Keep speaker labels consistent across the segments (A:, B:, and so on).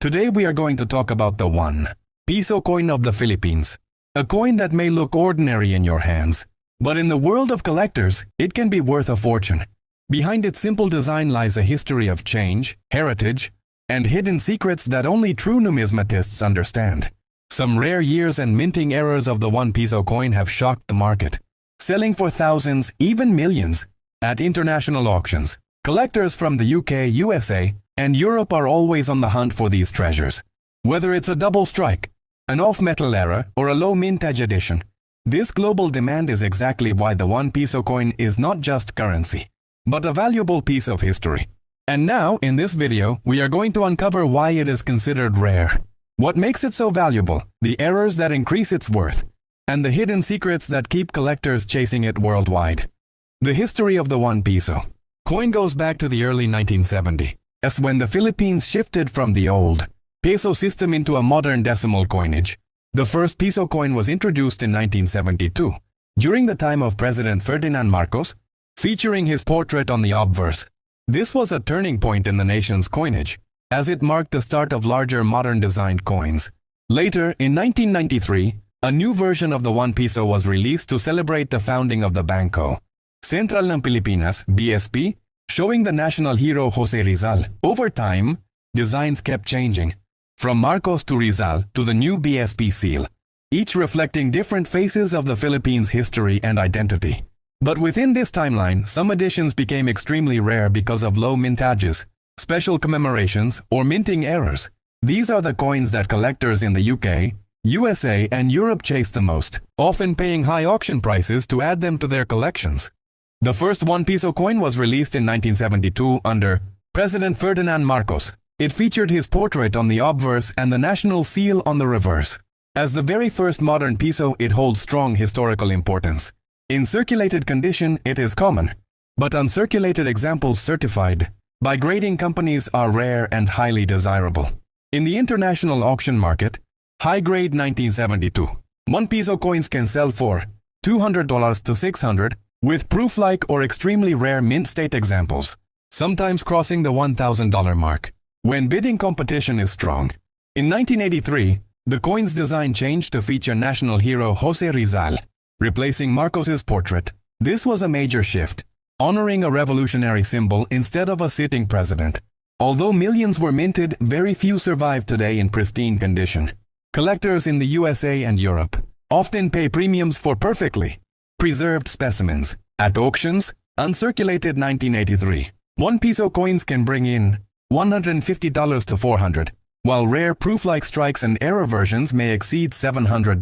A: Today we are going to talk about the one Piso coin of the Philippines, a coin that may look ordinary in your hands, but in the world of collectors, it can be worth a fortune. Behind its simple design lies a history of change, heritage, and hidden secrets that only true numismatists understand. Some rare years and minting errors of the 1 Piso coin have shocked the market, selling for thousands, even millions, at international auctions. Collectors from the UK, USA, and Europe are always on the hunt for these treasures. Whether it's a double strike, an off-metal era, or a low mintage edition, this global demand is exactly why the 1 Piso coin is not just currency, but a valuable piece of history. And now, in this video, we are going to uncover why it is considered rare, what makes it so valuable, the errors that increase its worth, and the hidden secrets that keep collectors chasing it worldwide. The history of the 1 Piso coin goes back to the early 1970s, as when the Philippines shifted from the old peso system into a modern decimal coinage. The first Piso coin was introduced in 1972, during the time of President Ferdinand Marcos, featuring his portrait on the obverse. This was a turning point in the nation's coinage, as it marked the start of larger modern-designed coins. Later, in 1993, a new version of the 1 Piso was released to celebrate the founding of the Bangko Sentral ng Pilipinas, BSP, showing the national hero Jose Rizal. Over time, designs kept changing, from Marcos to Rizal to the new BSP seal, each reflecting different phases of the Philippines' history and identity. But within this timeline, some editions became extremely rare because of low mintages, special commemorations, or minting errors. These are the coins that collectors in the UK, USA, and Europe chase the most, often paying high auction prices to add them to their collections. The first 1 Piso coin was released in 1972 under President Ferdinand Marcos. It featured his portrait on the obverse and the national seal on the reverse. As the very first modern Piso, it holds strong historical importance. In circulated condition, it is common, but uncirculated examples certified by grading companies are rare and highly desirable. In the international auction market, high-grade 1972 1 Piso coins can sell for $200 to $600, with proof-like or extremely rare mint-state examples, sometimes crossing the $1,000 mark, when bidding competition is strong. In 1983, the coin's design changed to feature national hero Jose Rizal, replacing Marcos's portrait. This was a major shift, honoring a revolutionary symbol instead of a sitting president. Although millions were minted, very few survive today in pristine condition. Collectors in the USA and Europe often pay premiums for perfectly preserved specimens. At auctions, uncirculated 1983, 1 Piso coins can bring in $150 to $400, while rare proof-like strikes and error versions may exceed $700.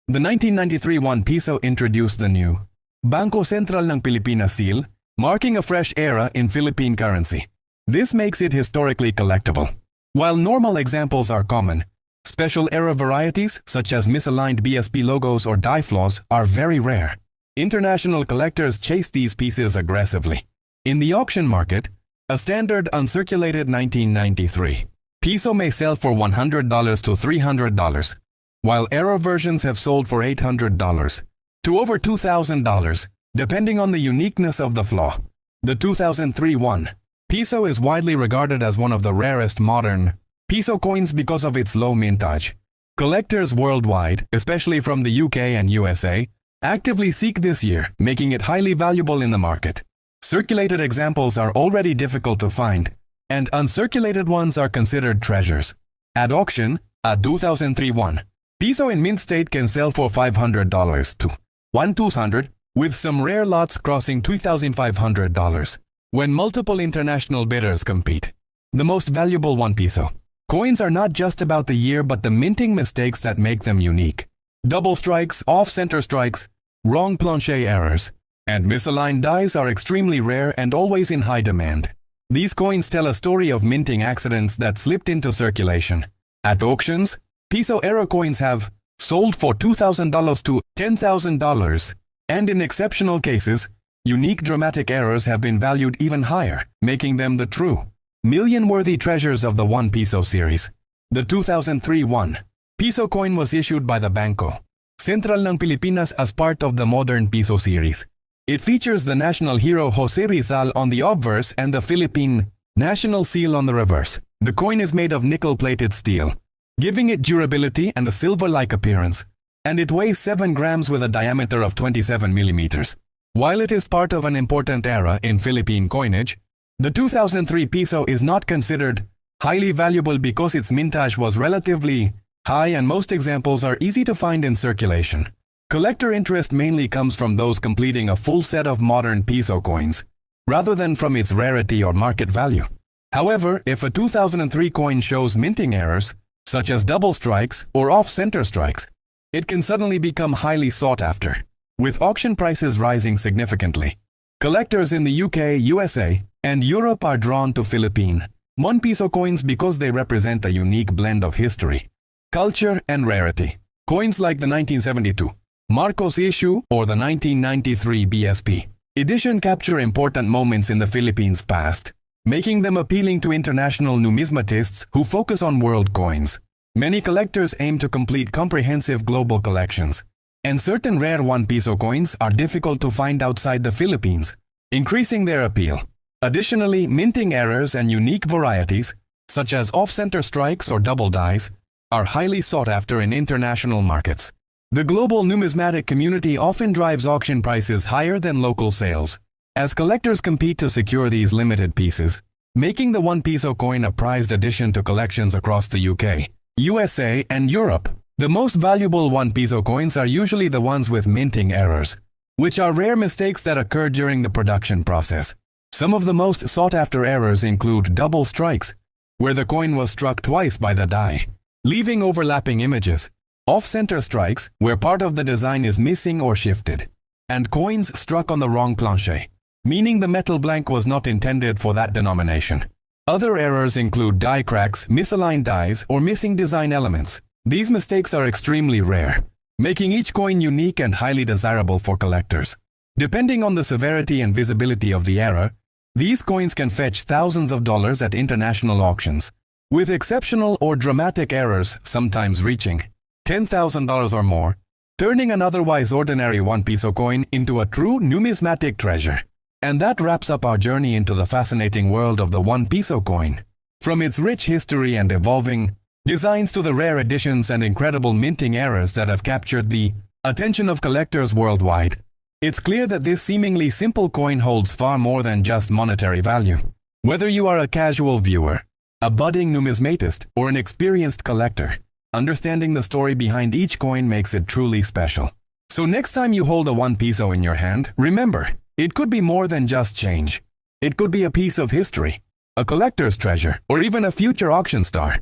A: The 1993 1 Piso introduced the new Bangko Sentral ng Pilipinas seal, marking a fresh era in Philippine currency. This makes it historically collectible. While normal examples are common, special error varieties, such as misaligned BSP logos or die flaws, are very rare. International collectors chase these pieces aggressively. In the auction market, a standard uncirculated 1993 Piso may sell for $100 to $300, while error versions have sold for $800 to over $2,000, depending on the uniqueness of the flaw. The 2003 1 Piso is widely regarded as one of the rarest modern Piso coins because of its low mintage. Collectors worldwide, especially from the UK and USA, actively seek this year, making it highly valuable in the market. Circulated examples are already difficult to find, and uncirculated ones are considered treasures. At auction, a 2003 1 Piso in mint state can sell for $500 to $1,200, with some rare lots crossing $2,500 when multiple international bidders compete. The most valuable 1 Piso coins are not just about the year but the minting mistakes that make them unique. Double strikes, off-center strikes, wrong planche errors, and misaligned dies are extremely rare and always in high demand. These coins tell a story of minting accidents that slipped into circulation. At auctions, Piso error coins have sold for $2,000 to $10,000, and in exceptional cases, unique dramatic errors have been valued even higher, making them the true million-worthy treasures of the 1 Piso series. The 2003 1 Piso coin was issued by the Bangko Sentral ng Pilipinas as part of the modern Piso series. It features the national hero Jose Rizal on the obverse and the Philippine national seal on the reverse. The coin is made of nickel-plated steel, giving it durability and a silver-like appearance, and it weighs 7 grams with a diameter of 27 millimeters. While it is part of an important era in Philippine coinage, the 2003 peso is not considered highly valuable because its mintage was relatively high and most examples are easy to find in circulation. Collector interest mainly comes from those completing a full set of modern peso coins, rather than from its rarity or market value. However, if a 2003 coin shows minting errors, such as double strikes or off-center strikes, it can suddenly become highly sought after, with auction prices rising significantly. Collectors in the UK, USA, and Europe are drawn to Philippine 1 peso coins because they represent a unique blend of history, culture, and rarity. Coins like the 1972 Marcos issue or the 1993 BSP edition capture important moments in the Philippines' past, making them appealing to international numismatists who focus on world coins. Many collectors aim to complete comprehensive global collections, and certain rare 1 peso coins are difficult to find outside the Philippines, increasing their appeal. Additionally, minting errors and unique varieties, such as off-center strikes or double dies, are highly sought after in international markets. The global numismatic community often drives auction prices higher than local sales, as collectors compete to secure these limited pieces, making the 1 peso coin a prized addition to collections across the UK, USA, and Europe. The most valuable 1 peso coins are usually the ones with minting errors, which are rare mistakes that occur during the production process. Some of the most sought-after errors include double strikes, where the coin was struck twice by the die, leaving overlapping images, off-center strikes, where part of the design is missing or shifted, and coins struck on the wrong planche, meaning the metal blank was not intended for that denomination. Other errors include die cracks, misaligned dies, or missing design elements. These mistakes are extremely rare, making each coin unique and highly desirable for collectors. Depending on the severity and visibility of the error, these coins can fetch thousands of dollars at international auctions, with exceptional or dramatic errors sometimes reaching $10,000 or more, turning an otherwise ordinary 1 peso coin into a true numismatic treasure. And that wraps up our journey into the fascinating world of the 1 peso coin. From its rich history and evolving designs to the rare editions and incredible minting errors that have captured the attention of collectors worldwide, it's clear that this seemingly simple coin holds far more than just monetary value. Whether you are a casual viewer, a budding numismatist, or an experienced collector, understanding the story behind each coin makes it truly special. So next time you hold a 1 peso in your hand, remember, it could be more than just change. It could be a piece of history, a collector's treasure, or even a future auction star.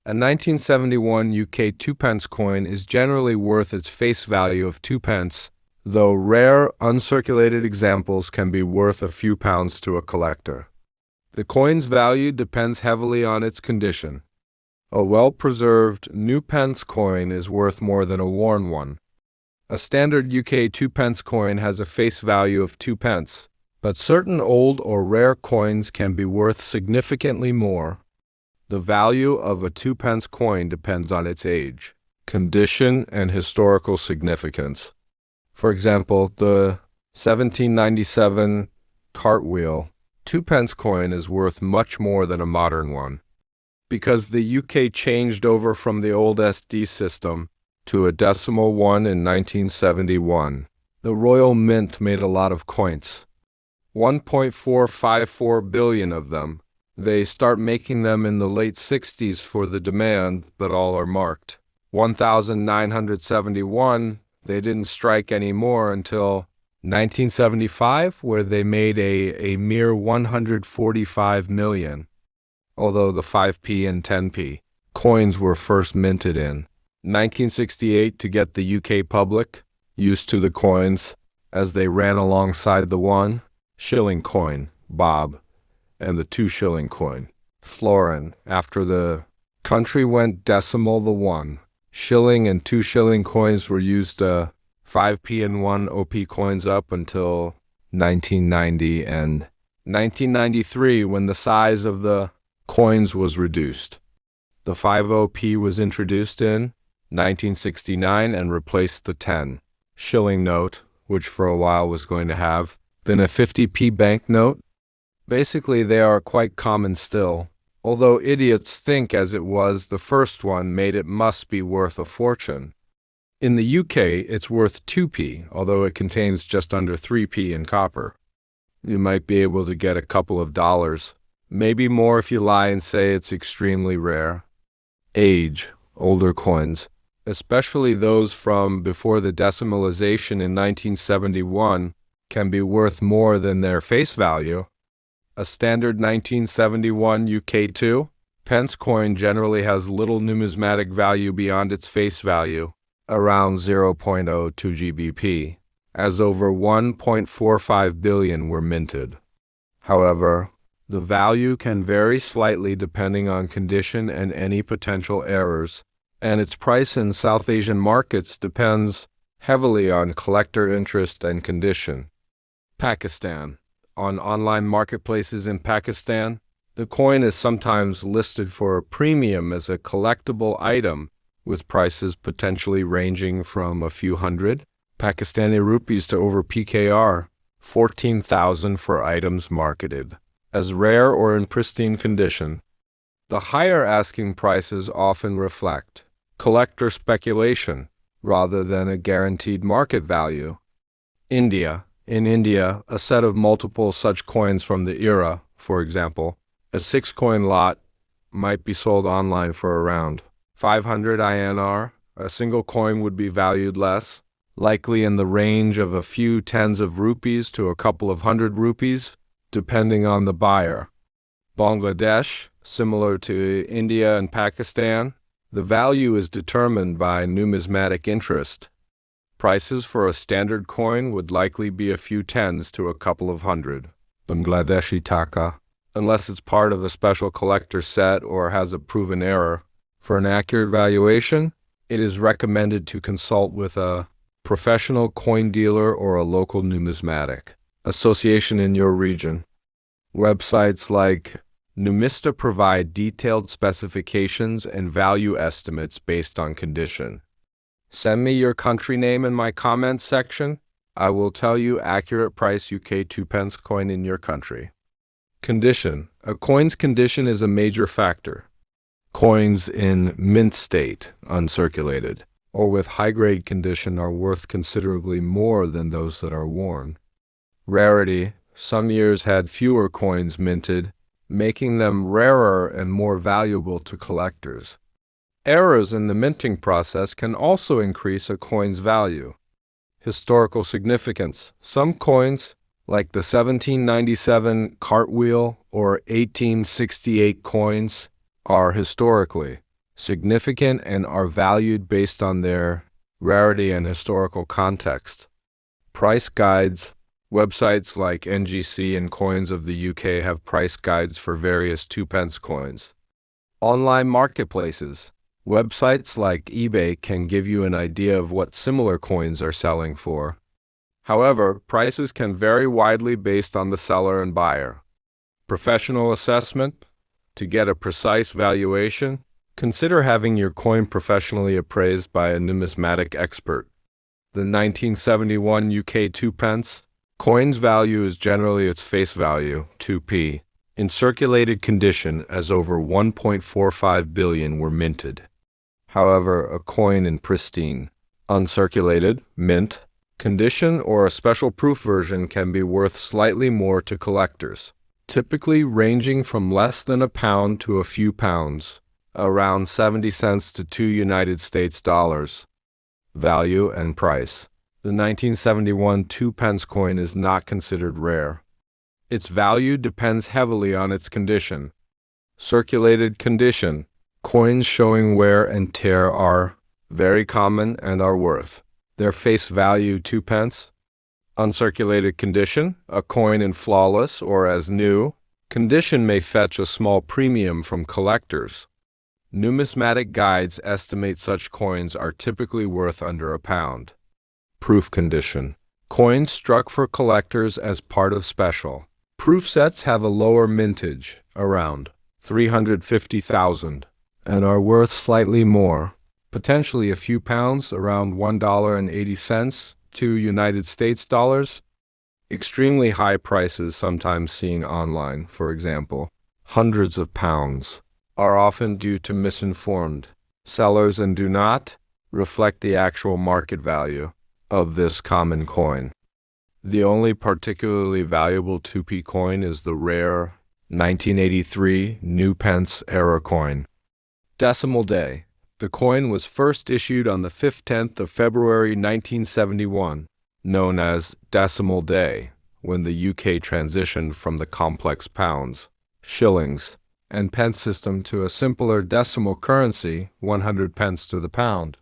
B: A 1971 UK 2p coin is generally worth its face value of 2p, though rare, uncirculated examples can be worth a few pounds to a collector. The coin's value depends heavily on its condition. A well-preserved new pence coin is worth more than a worn one. A standard UK 2p coin has a face value of 2p, but certain old or rare coins can be worth significantly more. The value of a 2p coin depends on its age, condition, and historical significance. For example, the 1797 Cartwheel 2p coin is worth much more than a modern one. Because the UK changed over from the old SD system to a decimal one in 1971, the Royal Mint made a lot of coins. 1.454 billion of them. They start making them in the late 60s for the demand, but all are marked. 1,971, they didn't strike any more until 1975, where they made a mere 145 million, although the 5p and 10p coins were first minted in 1968 to get the UK public used to the coins as they ran alongside the 1 shilling coin, Bob, and the 2 shilling coin, Florin. After the country went decimal, the 1 shilling and 2 shilling coins were used 5p and 1 OP coins up until 1990 and 1993 when the size of the coins was reduced. The 5 OP was introduced in 1969 and replaced the 10 shilling note, which for a while was going to have been a 50p banknote. Basically, they are quite common still, although idiots think as it was the first one made it must be worth a fortune. In the UK, it's worth 2p, although it contains just under 3p in copper. You might be able to get a couple of dollars, maybe more if you lie and say it's extremely rare. Age, older coins, especially those from before the decimalization in 1971, can be worth more than their face value. A standard 1971 UK2 Pence coin generally has little numismatic value beyond its face value, around 0.02 GBP, as over 1.45 billion were minted. However, the value can vary slightly depending on condition and any potential errors, and its price in South Asian markets depends heavily on collector interest and condition. Pakistan. On online marketplaces in Pakistan, the coin is sometimes listed for a premium as a collectible item, with prices potentially ranging from a few hundred Pakistani rupees to over PKR 14,000 for items marketed as rare or in pristine condition. The higher asking prices often reflect collector speculation rather than a guaranteed market value. India. In India, a set of multiple such coins from the era, for example, a 6-coin lot, might be sold online for around 500 INR. A single coin would be valued less, likely in the range of a few tens of rupees to a couple of hundred rupees, depending on the buyer. Bangladesh, similar to India and Pakistan, the value is determined by numismatic interest. Prices for a standard coin would likely be a few tens to a couple of hundred Bangladeshi taka, unless it's part of a special collector set or has a proven error. For an accurate valuation, it is recommended to consult with a professional coin dealer or a local numismatic association in your region. Websites like Numista provide detailed specifications and value estimates based on condition. Send me your country name in my comments section. I will tell you accurate price UK 2 pence coin in your country. Condition. A coin's condition is a major factor. Coins in mint state, uncirculated, or with high-grade condition are worth considerably more than those that are worn. Rarity. Some years had fewer coins minted, making them rarer and more valuable to collectors. Errors in the minting process can also increase a coin's value. Historical significance. Some coins, like the 1797 cartwheel or 1868 coins, are historically significant and are valued based on their rarity and historical context. Price guides. Websites like NGC and Coins of the UK have price guides for various 2 pence coins. Online marketplaces. Websites like eBay can give you an idea of what similar coins are selling for. However, prices can vary widely based on the seller and buyer. Professional assessment. To get a precise valuation, consider having your coin professionally appraised by a numismatic expert. The 1971 UK 2 pence coin's value is generally its face value, 2p, in circulated condition as over 1.45 billion were minted. However, a coin in pristine, uncirculated, mint, condition or a special proof version can be worth slightly more to collectors, typically ranging from less than a pound to a few pounds, around 70 cents to $2. Value and price. The 1971 2 pence coin is not considered rare. Its value depends heavily on its condition. Circulated condition. Coins showing wear and tear are very common and are worth their face value 2 pence. Uncirculated condition. A coin in flawless or as new condition may fetch a small premium from collectors. Numismatic guides estimate such coins are typically worth under a pound. Proof condition. Coins struck for collectors as part of special proof sets have a lower mintage, around 350,000, and are worth slightly more, potentially a few pounds, around $1.80 to United States dollars. Extremely high prices sometimes seen online, for example, hundreds of pounds, are often due to misinformed sellers and do not reflect the actual market value of this common coin. The only particularly valuable 2p coin is the rare 1983 New Pence era coin. Decimal day. The coin was first issued on the 15th of February 1971, known as Decimal Day, when the UK transitioned from the complex pounds, shillings, and pence system to a simpler decimal currency, 100 pence to the pound.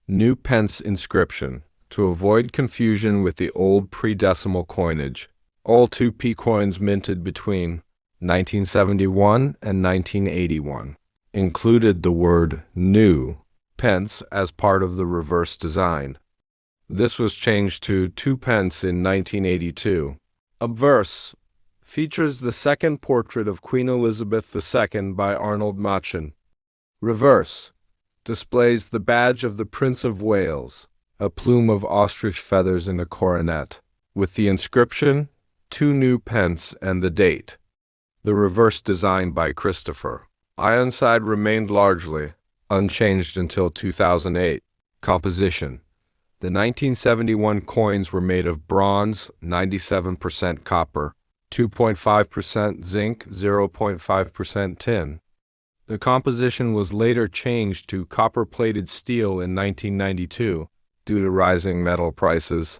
B: New Pence inscription. To avoid confusion with the old pre-decimal coinage, all 2p coins minted between 1971 and 1981 included the word new pence as part of the reverse design. This was changed to 2 pence in 1982. Obverse features the second portrait of Queen Elizabeth II by Arnold Machen. Reverse displays the badge of the Prince of Wales, a plume of ostrich feathers in a coronet, with the inscription, 2 new pence and the date. The reverse design by Christopher Ironside remained largely unchanged until 2008. Composition. The 1971 coins were made of bronze, 97% copper, 2.5% zinc, 0.5% tin. The composition was later changed to copper-plated steel in 1992 due to rising metal prices.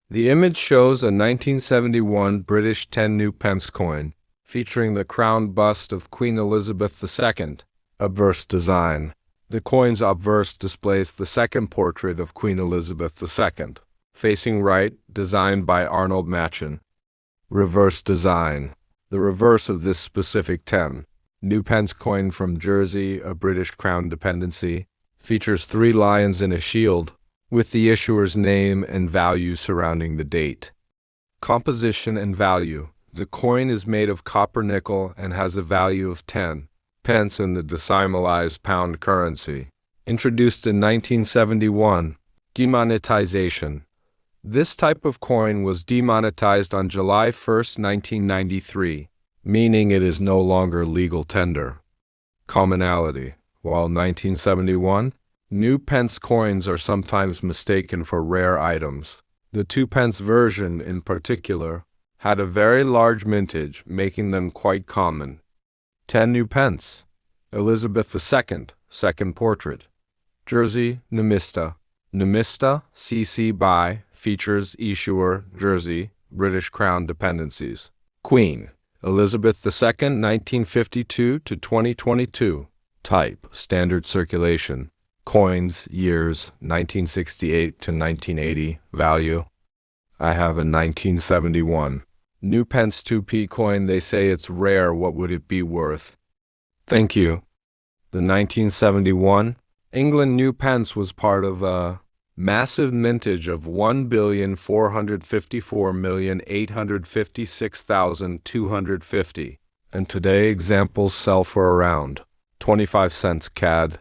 B: The image shows a 1971 British 10 new pence coin, featuring the crowned bust of Queen Elizabeth II, obverse design. The coin's obverse displays the second portrait of Queen Elizabeth II, facing right, designed by Arnold Machen. Reverse design. The reverse of this specific 10 new pence coin from Jersey, a British Crown dependency, features 3 lions in a shield, with the issuer's name and value surrounding the date. Composition and value. The coin is made of copper nickel and has a value of 10 pence in the decimalized pound currency. Introduced in 1971. Demonetization. This type of coin was demonetized on July 1, 1993, meaning it is no longer legal tender. Commonality. While 1971, new pence coins are sometimes mistaken for rare items. The 2 pence version, in particular, had a very large mintage, making them quite common. 10 new pence. Elizabeth II, second portrait. Jersey, Numista. Numista, CC BY, features issuer, Jersey, British Crown dependencies. Queen, Elizabeth II, 1952 to 2022. Type, standard circulation. Coins, years, 1968 to 1980. Value. I have a 1971. New Pence 2p coin, they say it's rare, what would it be worth? Thank you. The 1971 England New Pence was part of a massive mintage of 1,454,856,250, and today examples sell for around 25 cents CAD.